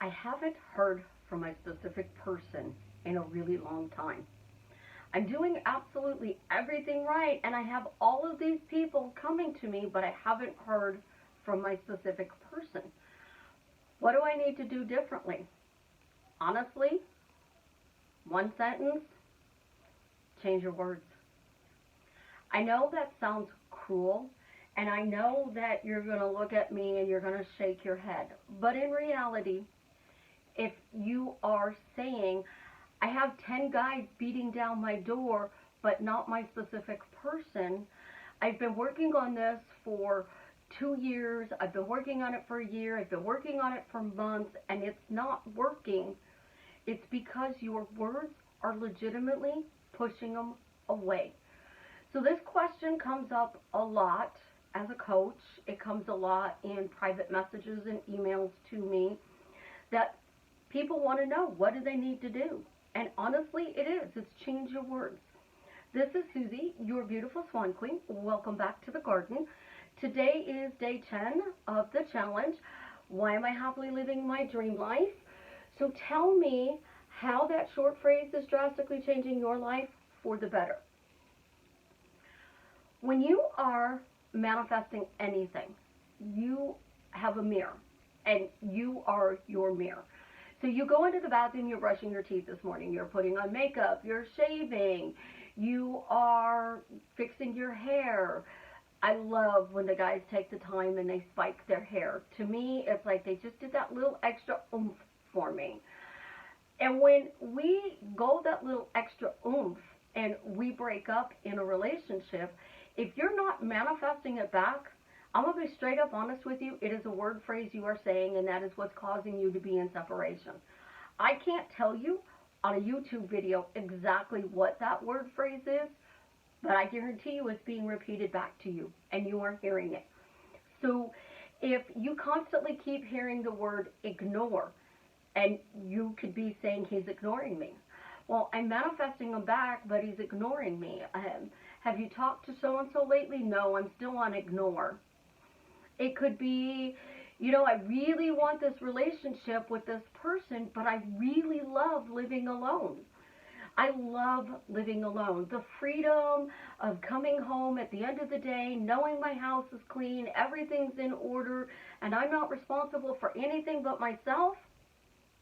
I haven't heard from a specific person in a really long time. I'm doing absolutely everything right, and I have all of these people coming to me, but I haven't heard from my specific person. What do I need to do differently? Honestly, one sentence, change your words. I know that sounds cruel, and I know that you're going to look at me and you're going to shake your head. But in reality, if you are saying, I have 10 guys beating down my door, but not my specific person, I've been working on this for 2 years, I've been working on it for a year, I've been working on it for months, and it's not working, it's because your words are legitimately pushing them away. So this question comes up a lot as a coach. It comes a lot in private messages and emails to me that people want to know, what do they need to do? And honestly, it is. It's change your words. This is Susie, your beautiful Swan Queen. Welcome back to the garden. Today is day 10 of the challenge. Why am I happily living my dream life? So tell me how that short phrase is drastically changing your life for the better. When you are manifesting anything, you have a mirror, and you are your mirror. So you go into the bathroom, you're brushing your teeth this morning, you're putting on makeup, you're shaving, you are fixing your hair. I love when the guys take the time and they spike their hair. To me, it's like they just did that little extra oomph for me. And when we go that little extra oomph and we break up in a relationship, if you're not manifesting it back, I'm going to be straight up honest with you. It is a word phrase you are saying, and that is what's causing you to be in separation. I can't tell you on a YouTube video exactly what that word phrase is, but I guarantee you it's being repeated back to you, and you are hearing it. So if you constantly keep hearing the word ignore, and you could be saying, he's ignoring me. Well, I'm manifesting him back, but he's ignoring me. Have you talked to so-and-so lately? No, I'm still on ignore. It could be, I really want this relationship with this person, but I really love living alone. I love living alone. The freedom of coming home at the end of the day, knowing my house is clean, everything's in order, and I'm not responsible for anything but myself.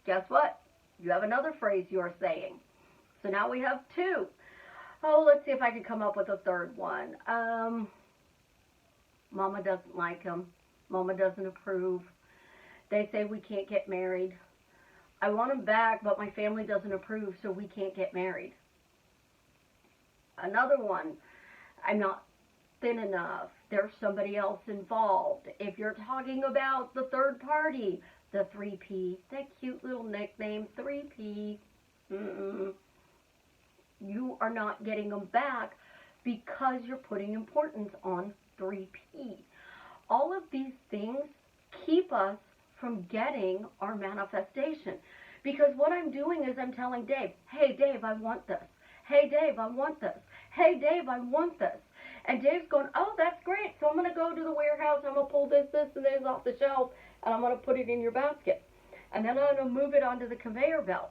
Guess what? You have another phrase you're saying. So now we have two. Oh, let's see if I can come up with a third one. Mama doesn't like him. Mama doesn't approve. They say we can't get married. I want him back, but my family doesn't approve, so we can't get married. Another one, I'm not thin enough. There's somebody else involved. If you're talking about the third party, the 3P, that cute little nickname, 3P, you are not getting them back because you're putting importance on 3P. All of these things keep us from getting our manifestation. Because what I'm doing is I'm telling Dave, hey Dave, I want this. Hey Dave, I want this. Hey Dave, I want this. And Dave's going, oh, that's great. So I'm going to go to the warehouse. I'm going to pull this, and this off the shelf, and I'm going to put it in your basket. And then I'm going to move it onto the conveyor belt.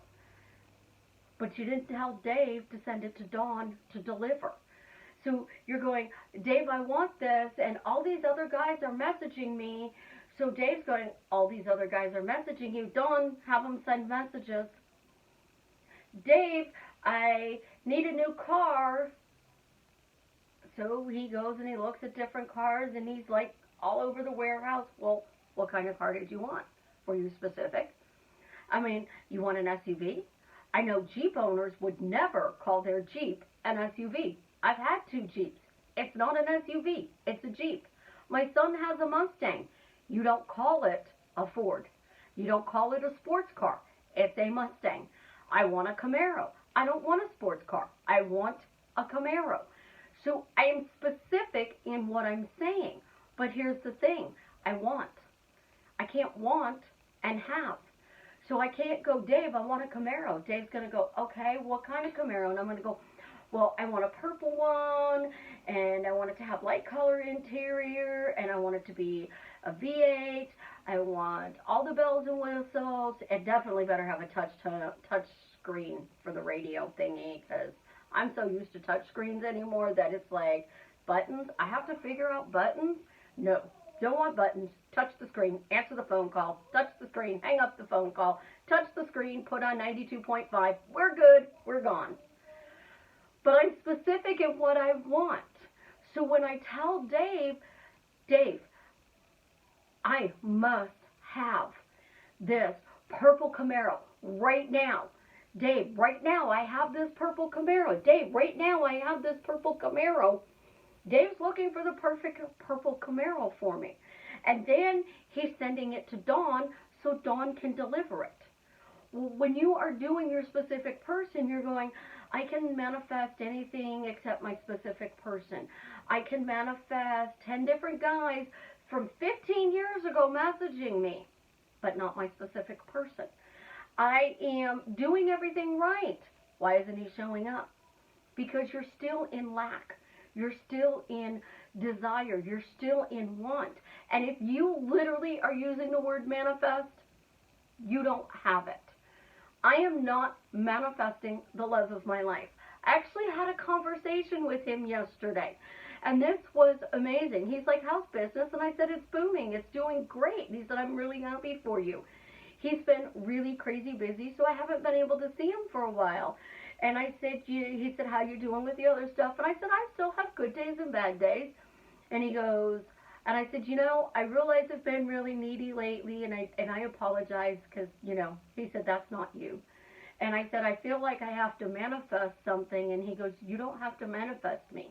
But you didn't tell Dave to send it to Dawn to deliver. So you're going, Dave, I want this, and all these other guys are messaging me. So Dave's going, all these other guys are messaging you. Dawn, have them send messages. Dave, I need a new car. So he goes and he looks at different cars, and he's like all over the warehouse. Well, what kind of car did you want? Were you specific? I mean, you want an SUV? I know Jeep owners would never call their Jeep an SUV. I've had 2 Jeeps. It's not an SUV. It's a Jeep. My son has a Mustang. You don't call it a Ford. You don't call it a sports car. It's a Mustang. I want a Camaro. I don't want a sports car. I want a Camaro. So I am specific in what I'm saying. But here's the thing. I want. I can't want and have. So I can't go, Dave, I want a Camaro. Dave's going to go, okay, what kind of Camaro? And I'm going to go, well, I want a purple one, and I want it to have light color interior, and I want it to be a V8. I want all the bells and whistles. It definitely better have a touch screen for the radio thingy, because I'm so used to touch screens anymore that it's like buttons. I have to figure out buttons. No, don't want buttons. Touch the screen, answer the phone call, touch the screen, hang up the phone call, touch the screen, put on 92.5. We're good. We're gone. But I'm specific in what I want. So when I tell Dave, Dave, I must have this purple Camaro right now. Dave, right now I have this purple Camaro. Dave, right now I have this purple Camaro. Dave's looking for the perfect purple Camaro for me. And then he's sending it to Dawn so Dawn can deliver it. When you are doing your specific person, you're going, I can manifest anything except my specific person. I can manifest 10 different guys from 15 years ago messaging me, but not my specific person. I am doing everything right. Why isn't he showing up? Because you're still in lack. You're still in desire. You're still in want. And if you literally are using the word manifest, you don't have it. I am not manifesting the love of my life. I actually had a conversation with him yesterday, and this was amazing. He's like, how's business? And I said, it's booming. It's doing great. And he said, I'm really happy for you. He's been really crazy busy, so I haven't been able to see him for a while. And I said, he said, how you doing with the other stuff? And I said, I still have good days and bad days. And he goes, and I said, I realize I've been really needy lately, and I apologize because, he said, that's not you. And I said, I feel like I have to manifest something. And he goes, you don't have to manifest me.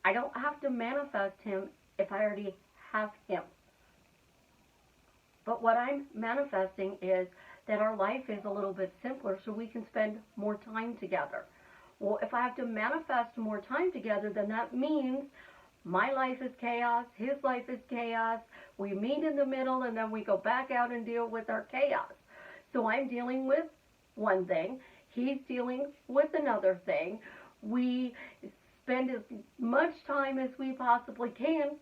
I don't have to manifest him if I already have him. But what I'm manifesting is that our life is a little bit simpler so we can spend more time together. Well, if I have to manifest more time together, then that means my life is chaos, his life is chaos. We meet in the middle, and then we go back out and deal with our chaos. So I'm dealing with one thing. He's dealing with another thing. We spend as much time as we possibly can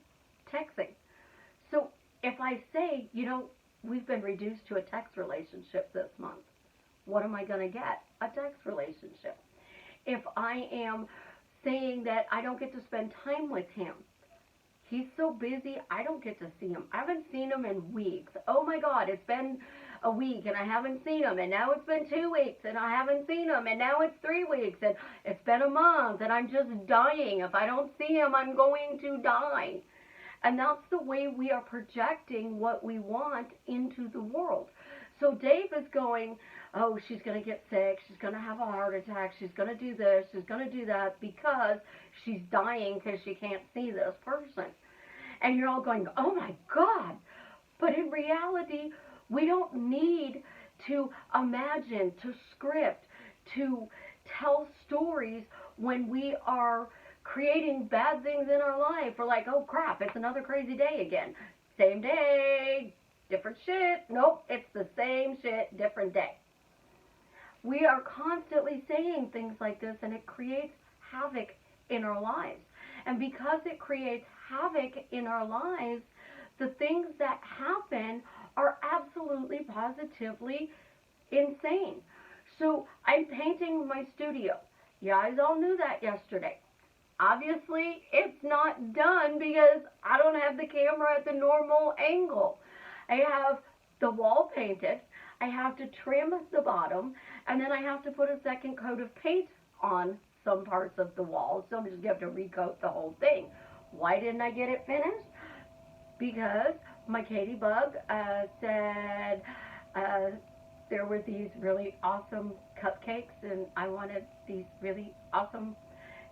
texting. So if I say, we've been reduced to a text relationship this month, what am I going to get? A text relationship. If I am saying that I don't get to spend time with him, he's so busy, I don't get to see him. I haven't seen him in weeks. Oh my God, it's been a week and I haven't seen him, and now it's been 2 weeks and I haven't seen him, and now it's 3 weeks, and it's been a month, and I'm just dying. If I don't see him, I'm going to die. And that's the way we are projecting what we want into the world. So Dave is going, oh, she's going to get sick, she's going to have a heart attack, she's going to do this, she's going to do that, because she's dying because she can't see this person. And you're all going, oh my God. But in reality, we don't need to imagine, to script, to tell stories when we are creating bad things in our life. We're like, oh crap, it's another crazy day again. Same day, different shit. Nope, it's the same shit, different day. We are constantly saying things like this, and it creates havoc in our lives. And because it creates havoc in our lives, the things that happen are absolutely positively insane. So I'm painting my studio. You guys all knew that yesterday. Obviously, it's not done because I don't have the camera at the normal angle. I have the wall painted. I have to trim the bottom, and then I have to put a second coat of paint on some parts of the wall. So I'm just going to have to recoat the whole thing. Why didn't I get it finished? Because my Katie Bug said there were these really awesome cupcakes, and I wanted these really awesome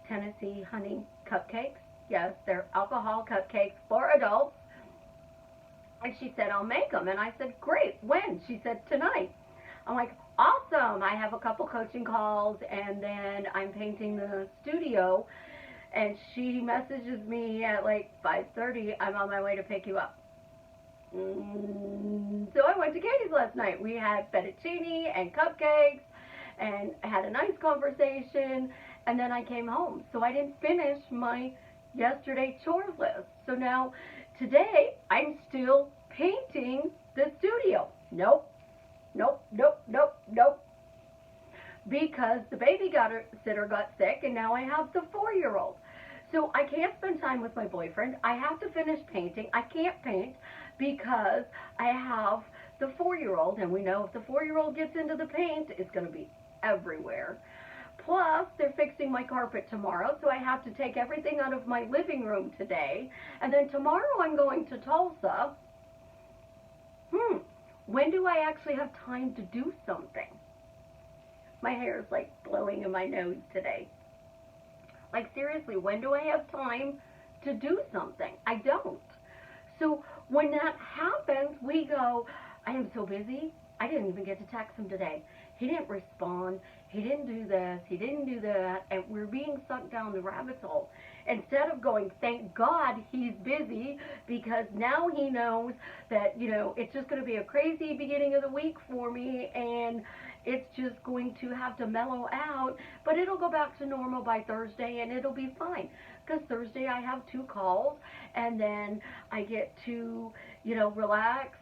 Tennessee honey cupcakes. Yes, they're alcohol cupcakes for adults. And she said, I'll make them. And I said, great. When? She said, tonight. I'm like, awesome. I have a couple coaching calls, and then I'm painting the studio. And she messages me at like 5:30, I'm on my way to pick you up. So I went to Katie's last night. We had fettuccine and cupcakes and had a nice conversation, and then I came home. So I didn't finish my yesterday chore list. So now Today, I'm still painting the studio. Nope, nope, nope, nope, nope. Because the babysitter got sick, and now I have the 4-year-old. So I can't spend time with my boyfriend. I have to finish painting. I can't paint because I have the 4-year-old, and we know if the 4-year-old gets into the paint, it's going to be everywhere. Plus, they're fixing my carpet tomorrow, so I have to take everything out of my living room today. And then tomorrow I'm going to Tulsa. When do I actually have time to do something? My hair is like blowing in my nose today. Like, seriously, when do I have time to do something? I don't. So when that happens, we go, I am so busy, I didn't even get to text him today. He didn't respond. He didn't do this. He didn't do that. And we're being sucked down the rabbit hole. Instead of going, thank God he's busy, because now he knows that, it's just going to be a crazy beginning of the week for me, and it's just going to have to mellow out, but it'll go back to normal by Thursday, and it'll be fine. Because Thursday I have 2 calls, and then I get to, relax,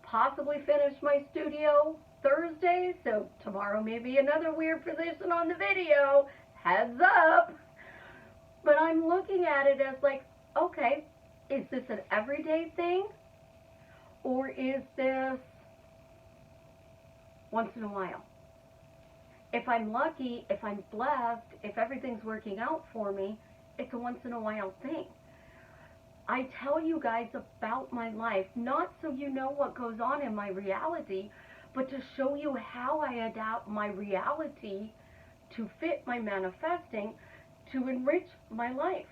possibly finish my studio Thursday, so tomorrow may be another weird position on the video. Heads up. But I'm looking at it as like, okay, is this an everyday thing? Or is this once in a while? If I'm lucky, if I'm blessed, if everything's working out for me, it's a once in a while thing. I tell you guys about my life, not so you know what goes on in my reality, but to show you how I adapt my reality to fit my manifesting to enrich my life.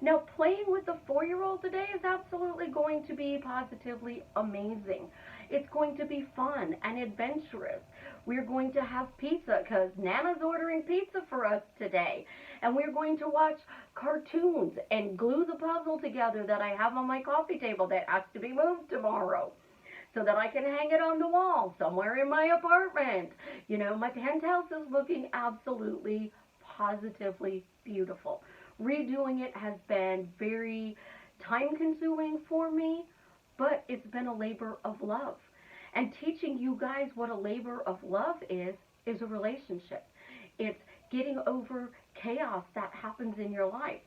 Now, playing with the 4-year-old today is absolutely going to be positively amazing. It's going to be fun and adventurous. We're going to have pizza because Nana's ordering pizza for us today. And we're going to watch cartoons and glue the puzzle together that I have on my coffee table that has to be moved tomorrow, so that I can hang it on the wall somewhere in my apartment. My penthouse is looking absolutely, positively beautiful. Redoing it has been very time-consuming for me, but it's been a labor of love. And teaching you guys what a labor of love is a relationship. It's getting over chaos that happens in your life.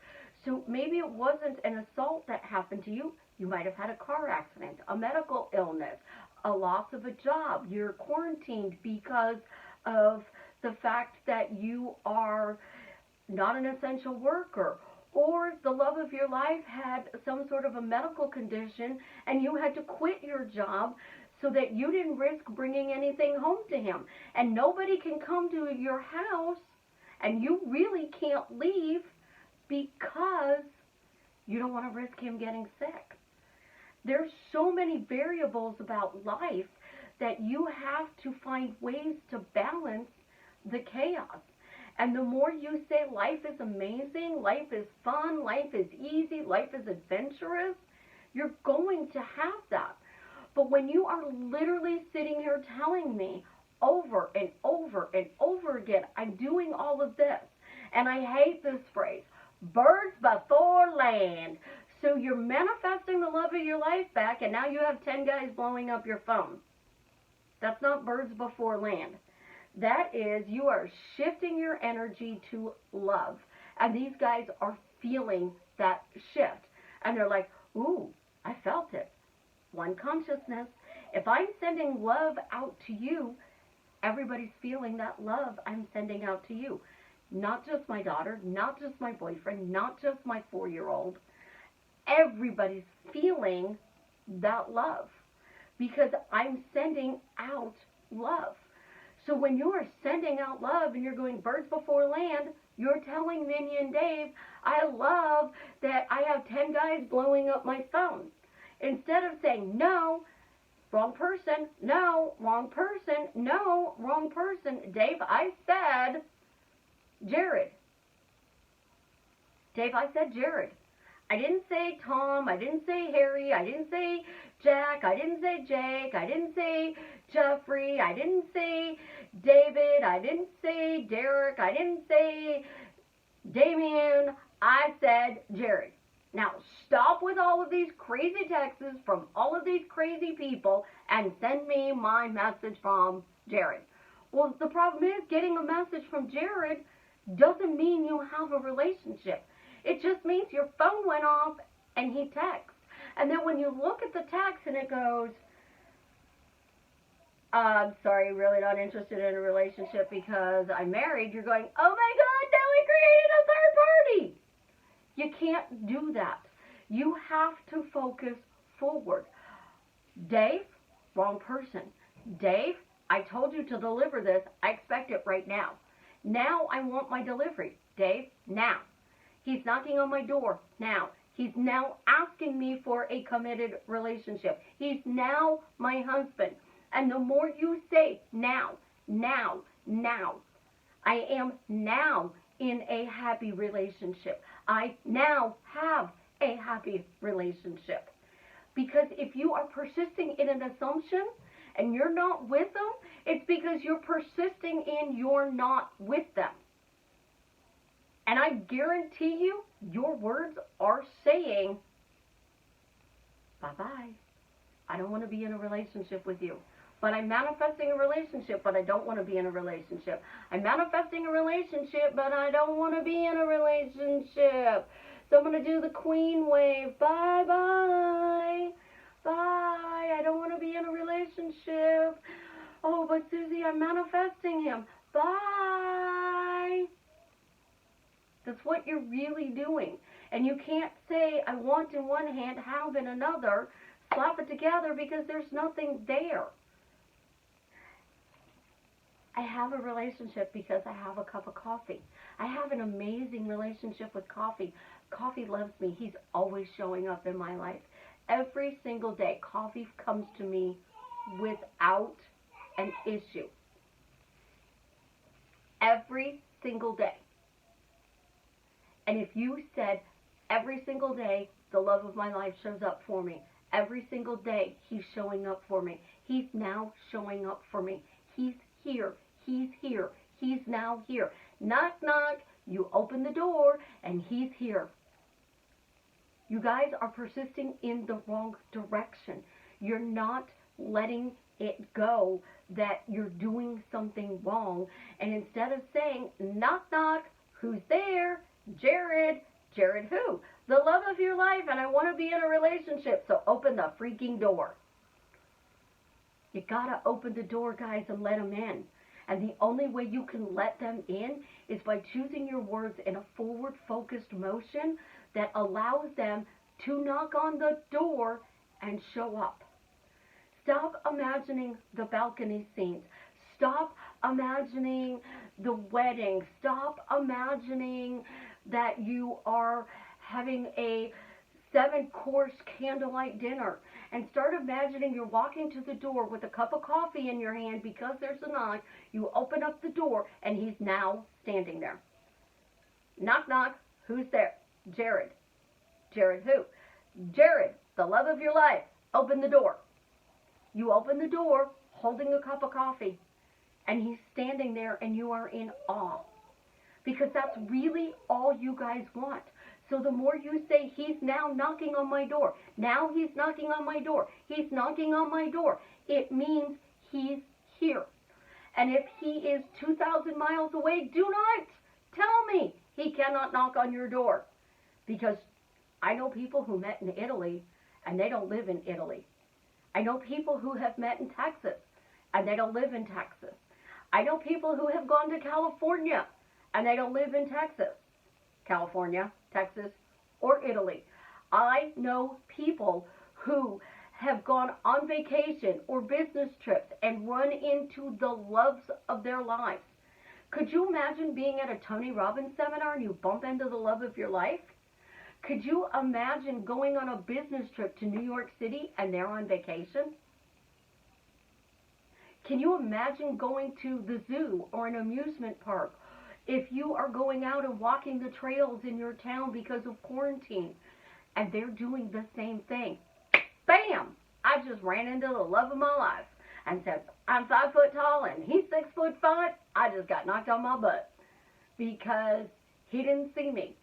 So maybe it wasn't an assault that happened to you. You might have had a car accident, a medical illness, a loss of a job. You're quarantined because of the fact that you are not an essential worker, or the love of your life had some sort of a medical condition and you had to quit your job so that you didn't risk bringing anything home to him. And nobody can come to your house, and you really can't leave because you don't want to risk him getting sick. There's so many variables about life that you have to find ways to balance the chaos. And the more you say life is amazing, life is fun, life is easy, life is adventurous, you're going to have that. But when you are literally sitting here telling me over and over and over again, I'm doing all of this, and I hate this phrase, birds before land. So you're manifesting the love of your life back, and now you have 10 guys blowing up your phone. That's not birds before land. That is, you are shifting your energy to love. And these guys are feeling that shift. And they're like, ooh, I felt it. One consciousness. If I'm sending love out to you, everybody's feeling that love I'm sending out to you. Not just my daughter, not just my boyfriend, not just my 4-year-old. Everybody's feeling that love because I'm sending out love. So when you are sending out love and you're going birds before land, you're telling Vinny and Dave, I love that I have 10 guys blowing up my phone. Instead of saying, no, wrong person, no, wrong person, no, wrong person. Dave, I said Jared. Dave, I said Jared. I didn't say Tom, I didn't say Harry, I didn't say Jack, I didn't say Jake, I didn't say Jeffrey, I didn't say David, I didn't say Derek, I didn't say Damien, I said Jared. Now, stop with all of these crazy texts from all of these crazy people and send me my message from Jared. Well, the problem is getting a message from Jared doesn't mean you have a relationship. It just means your phone went off and he texts. And then when you look at the text and it goes, I'm sorry, really not interested in a relationship because I'm married, you're going, oh my God, now we created a third party. You can't do that. You have to focus forward. Dave, wrong person. Dave, I told you to deliver this. I expect it right now. Now I want my delivery. Dave, now. He's knocking on my door now. He's now asking me for a committed relationship. He's now my husband. And the more you say now, now, now, I am now in a happy relationship. I now have a happy relationship. Because if you are persisting in an assumption and you're not with them, it's because you're persisting in you're not with them. And I guarantee you, your words are saying, bye-bye. I don't want to be in a relationship with you. But I'm manifesting a relationship, but I don't want to be in a relationship. I'm manifesting a relationship, but I don't want to be in a relationship. So I'm going to do the queen wave. Bye-bye. Bye. I don't want to be in a relationship. Oh, but Susie, I'm manifesting him. Bye. That's what you're really doing. And you can't say, I want in one hand, have in another, slap it together because there's nothing there. I have a relationship because I have a cup of coffee. I have an amazing relationship with coffee. Coffee loves me. He's always showing up in my life. Every single day, coffee comes to me without an issue. Every single day. And if you said, every single day, the love of my life shows up for me. Every single day, he's showing up for me. He's now showing up for me. He's here. He's here. He's now here. Knock, knock. You open the door, and he's here. You guys are persisting in the wrong direction. You're not letting it go that you're doing something wrong. And instead of saying, knock, knock, who's there? Jared. Jared who? The love of your life, and I want to be in a relationship, so open the freaking door. You gotta open the door, guys, and let them in. And the only way you can let them in is by choosing your words in a forward-focused motion that allows them to knock on the door and show up. Stop imagining the balcony scenes. Stop imagining the wedding. Stop imagining that you are having a 7-course candlelight dinner. And start imagining you're walking to the door with a cup of coffee in your hand because there's a knock. You open up the door, and he's now standing there. Knock, knock. Who's there? Jared. Jared who? Jared, the love of your life. Open the door. You open the door holding a cup of coffee, and he's standing there, and you are in awe. Because that's really all you guys want. So the more you say, he's now knocking on my door. Now he's knocking on my door. He's knocking on my door. It means he's here. And if he is 2,000 miles away, do not tell me he cannot knock on your door. Because I know people who met in Italy, and they don't live in Italy. I know people who have met in Texas, and they don't live in Texas. I know people who have gone to California, and they don't live in Texas. California, Texas, or Italy. I know people who have gone on vacation or business trips and run into the loves of their lives. Could you imagine being at a Tony Robbins seminar and you bump into the love of your life? Could you imagine going on a business trip to New York City and they're on vacation? Can you imagine going to the zoo or an amusement park? If you are going out and walking the trails in your town because of quarantine, and they're doing the same thing, bam! I just ran into the love of my life and said, I'm 5 foot tall and he's 6'5". I just got knocked on my butt because he didn't see me.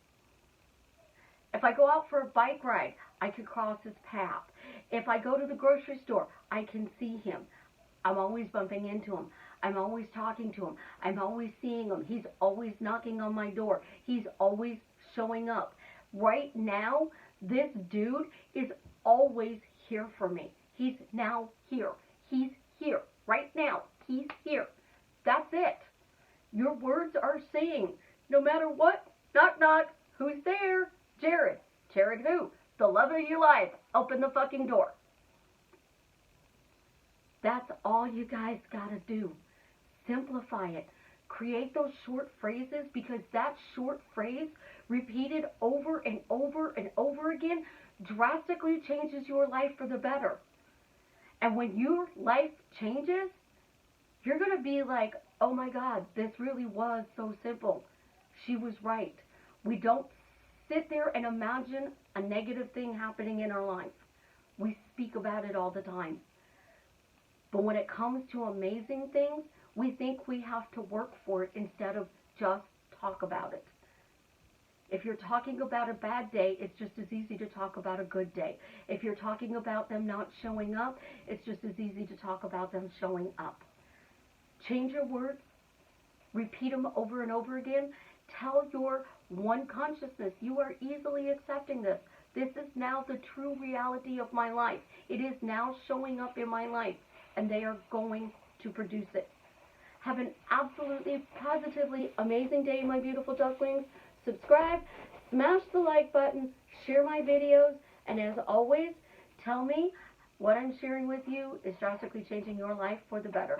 If I go out for a bike ride, I can cross his path. If I go to the grocery store, I can see him. I'm always bumping into him. I'm always talking to him. I'm always seeing him. He's always knocking on my door. He's always showing up. Right now, this dude is always here for me. He's now here. He's here. Right now, he's here. That's it. Your words are saying, no matter what, knock knock, who's there? Jared. Jared who? The love of your life. Open the fucking door. That's all you guys gotta do. Simplify it. Create those short phrases, because that short phrase repeated over and over and over again drastically changes your life for the better. And when your life changes, you're going to be like, oh my God, this really was so simple. She was right. We don't sit there and imagine a negative thing happening in our life. We speak about it all the time. But when it comes to amazing things, we think we have to work for it instead of just talk about it. If you're talking about a bad day, it's just as easy to talk about a good day. If you're talking about them not showing up, it's just as easy to talk about them showing up. Change your words. Repeat them over and over again. Tell your one consciousness, you are easily accepting this. This is now the true reality of my life. It is now showing up in my life, and they are going to produce it. Have an absolutely, positively amazing day, my beautiful ducklings. Subscribe, smash the like button, share my videos, and as always, tell me what I'm sharing with you is drastically changing your life for the better.